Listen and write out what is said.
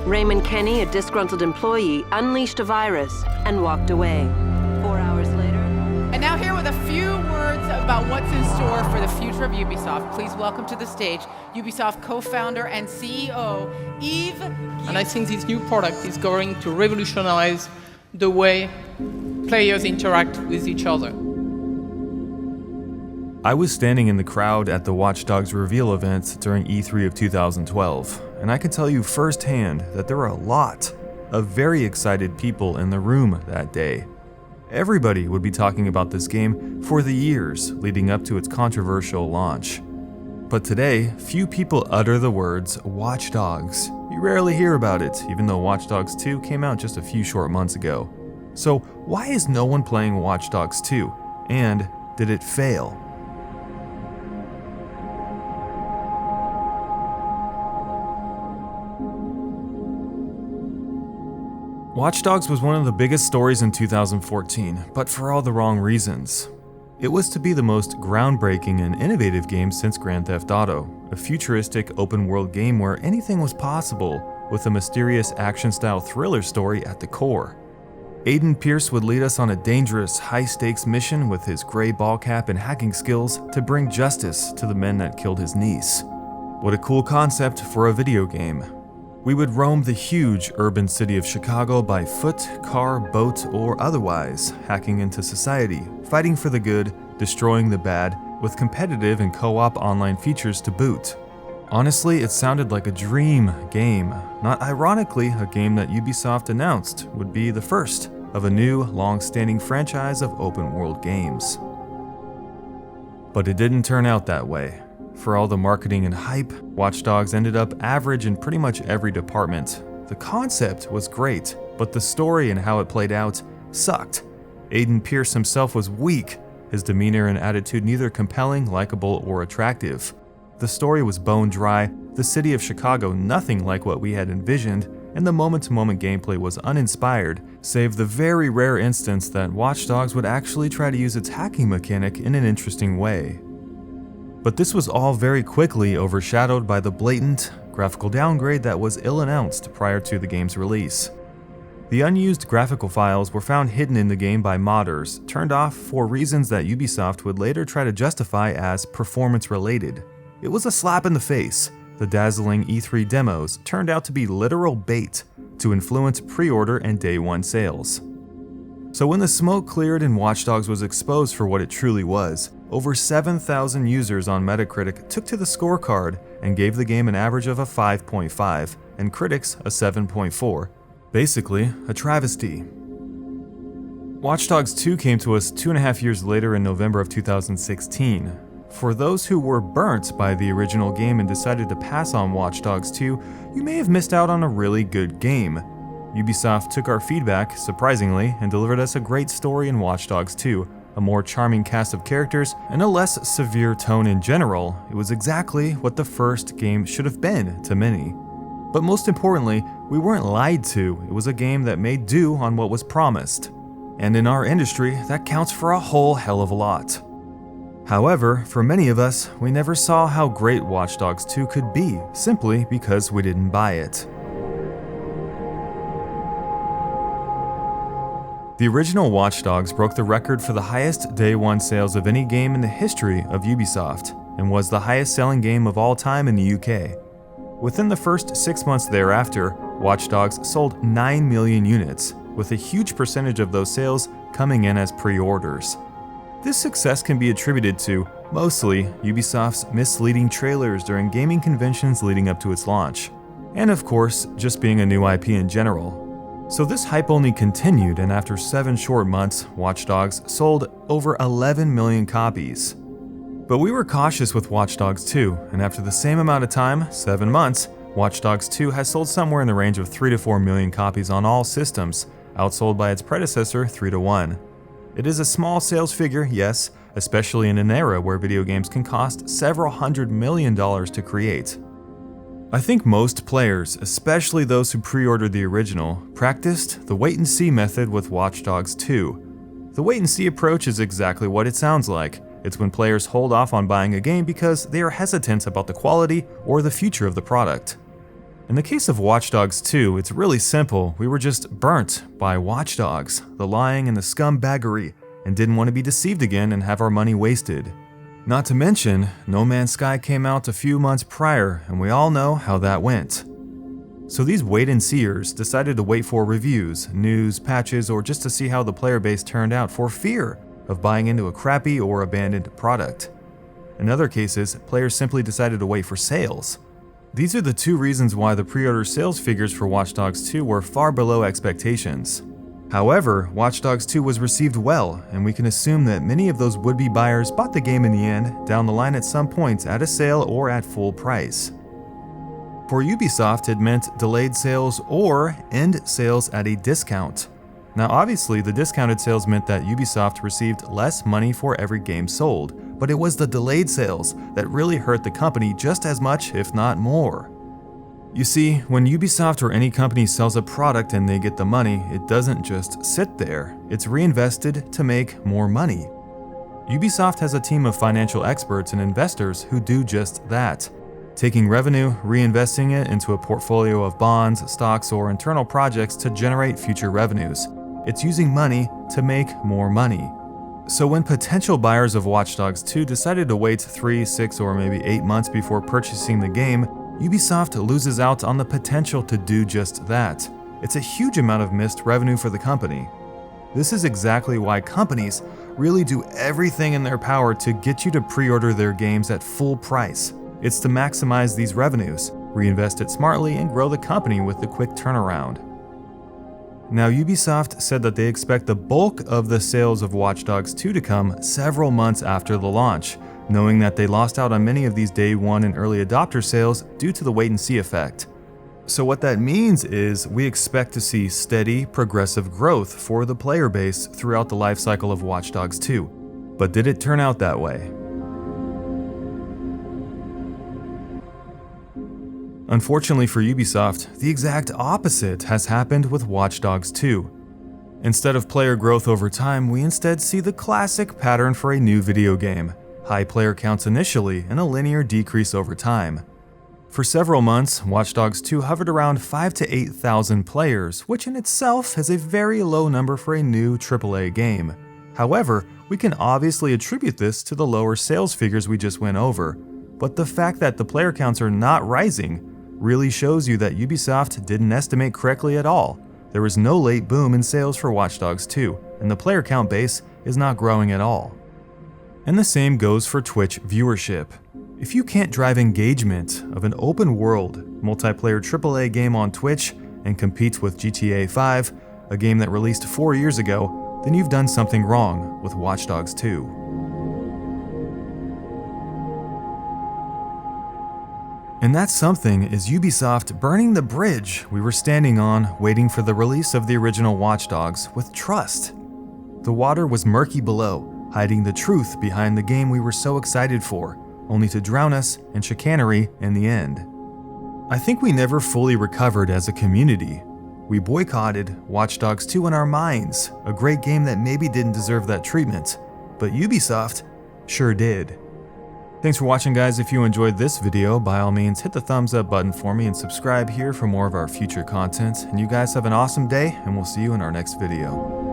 Raymond Kenny, a disgruntled employee, unleashed a virus and walked away. 4 hours later... And now here with a few words about what's in store for the future of Ubisoft. Please welcome to the stage Ubisoft co-founder and CEO, Yves. And I think this new product is going to revolutionize the way players interact with each other. I was standing in the crowd at the Watch Dogs reveal event during E3 of 2012, and I can tell you firsthand that there were a lot of very excited people in the room that day. Everybody would be talking about this game for the years leading up to its controversial launch. But today, few people utter the words Watch Dogs. You rarely hear about it, even though Watch Dogs 2 came out just a few short months ago. So why is no one playing Watch Dogs 2? And did it fail? Watch Dogs was one of the biggest stories in 2014, but for all the wrong reasons. It was to be the most groundbreaking and innovative game since Grand Theft Auto, a futuristic open-world game where anything was possible, with a mysterious action-style thriller story at the core. Aiden Pierce would lead us on a dangerous, high-stakes mission with his gray ball cap and hacking skills to bring justice to the men that killed his niece. What a cool concept for a video game. We would roam the huge urban city of Chicago by foot, car, boat, or otherwise, hacking into society, fighting for the good, destroying the bad, with competitive and co-op online features to boot. Honestly, it sounded like a dream game, not ironically a game that Ubisoft announced would be the first of a new, long-standing franchise of open-world games. But it didn't turn out that way. For all the marketing and hype, Watch Dogs ended up average in pretty much every department. The concept was great, but the story and how it played out sucked. Aiden Pierce himself was weak, his demeanor and attitude neither compelling, likable, or attractive. The story was bone dry, the city of Chicago nothing like what we had envisioned, and the moment-to-moment gameplay was uninspired, save the very rare instance that Watch Dogs would actually try to use its hacking mechanic in an interesting way. But this was all very quickly overshadowed by the blatant graphical downgrade that was ill-announced prior to the game's release. The unused graphical files were found hidden in the game by modders, turned off for reasons that Ubisoft would later try to justify as performance-related. It was a slap in the face. The dazzling E3 demos turned out to be literal bait to influence pre-order and day one sales. So when the smoke cleared and Watch Dogs was exposed for what it truly was, over 7,000 users on Metacritic took to the scorecard and gave the game an average of a 5.5 and critics a 7.4. Basically, a travesty. Watch Dogs 2 came to us 2.5 years later in November of 2016. For those who were burnt by the original game and decided to pass on Watch Dogs 2, you may have missed out on a really good game. Ubisoft took our feedback, surprisingly, and delivered us a great story in Watch Dogs 2, a more charming cast of characters, and a less severe tone in general. It was exactly what the first game should have been to many. But most importantly, we weren't lied to. It was a game that made do on what was promised. And in our industry, that counts for a whole hell of a lot. However, for many of us, we never saw how great Watch Dogs 2 could be, simply because we didn't buy it. The original Watch Dogs broke the record for the highest day one sales of any game in the history of Ubisoft, and was the highest selling game of all time in the UK. Within the first 6 months thereafter, Watch Dogs sold 9 million units, with a huge percentage of those sales coming in as pre-orders. This success can be attributed to, mostly, Ubisoft's misleading trailers during gaming conventions leading up to its launch, and of course, just being a new IP in general. So this hype only continued, and after 7 short months, Watch Dogs sold over 11 million copies. But we were cautious with Watch Dogs 2, and after the same amount of time, 7 months, Watch Dogs 2 has sold somewhere in the range of 3 to 4 million copies on all systems, outsold by its predecessor 3 to 1. It is a small sales figure, yes, especially in an era where video games can cost several $100 million to create. I think most players, especially those who pre-ordered the original, practiced the wait-and-see method with Watch Dogs 2. The wait-and-see approach is exactly what it sounds like. It's when players hold off on buying a game because they are hesitant about the quality or the future of the product. In the case of Watch Dogs 2, it's really simple. We were just burnt by Watch Dogs, the lying and the scumbaggery, and didn't want to be deceived again and have our money wasted. Not to mention, No Man's Sky came out a few months prior, and we all know how that went. So these wait-and-seers decided to wait for reviews, news, patches, or just to see how the player base turned out for fear of buying into a crappy or abandoned product. In other cases, players simply decided to wait for sales. These are the two reasons why the pre-order sales figures for Watch Dogs 2 were far below expectations. However, Watch Dogs 2 was received well, and we can assume that many of those would-be buyers bought the game in the end, down the line at some point at a sale or at full price. For Ubisoft, it meant delayed sales or end sales at a discount. Now obviously, the discounted sales meant that Ubisoft received less money for every game sold, but it was the delayed sales that really hurt the company just as much, if not more. You see, when Ubisoft or any company sells a product and they get the money, it doesn't just sit there, it's reinvested to make more money. Ubisoft has a team of financial experts and investors who do just that, taking revenue, reinvesting it into a portfolio of bonds, stocks, or internal projects to generate future revenues. It's using money to make more money. So when potential buyers of Watch Dogs 2 decided to wait 3, 6, or maybe 8 months before purchasing the game, Ubisoft loses out on the potential to do just that. It's a huge amount of missed revenue for the company. This is exactly why companies really do everything in their power to get you to pre-order their games at full price. It's to maximize these revenues, reinvest it smartly, and grow the company with the quick turnaround. Now, Ubisoft said that they expect the bulk of the sales of Watch Dogs 2 to come several months after the launch, knowing that they lost out on many of these day one and early adopter sales due to the wait-and-see effect. So what that means is we expect to see steady, progressive growth for the player base throughout the life cycle of Watch Dogs 2. But did it turn out that way? Unfortunately for Ubisoft, the exact opposite has happened with Watch Dogs 2. Instead of player growth over time, we instead see the classic pattern for a new video game: high player counts initially and a linear decrease over time. For several months, Watch Dogs 2 hovered around 5,000 to 8,000 players, which in itself is a very low number for a new AAA game. However, we can obviously attribute this to the lower sales figures we just went over, but the fact that the player counts are not rising really shows you that Ubisoft didn't estimate correctly at all. There was no late boom in sales for Watch Dogs 2, and the player count base is not growing at all. And the same goes for Twitch viewership. If you can't drive engagement of an open-world, multiplayer AAA game on Twitch and competes with GTA 5, a game that released 4 years ago, then you've done something wrong with Watch Dogs 2. And that something is Ubisoft burning the bridge we were standing on, waiting for the release of the original Watch Dogs with trust. The water was murky below, hiding the truth behind the game we were so excited for, only to drown us in chicanery in the end. I think we never fully recovered as a community. We boycotted Watch Dogs 2 in our minds, a great game that maybe didn't deserve that treatment, but Ubisoft sure did. Thanks for watching, guys. If you enjoyed this video, by all means hit the thumbs up button for me and subscribe here for more of our future content. And you guys have an awesome day, and we'll see you in our next video.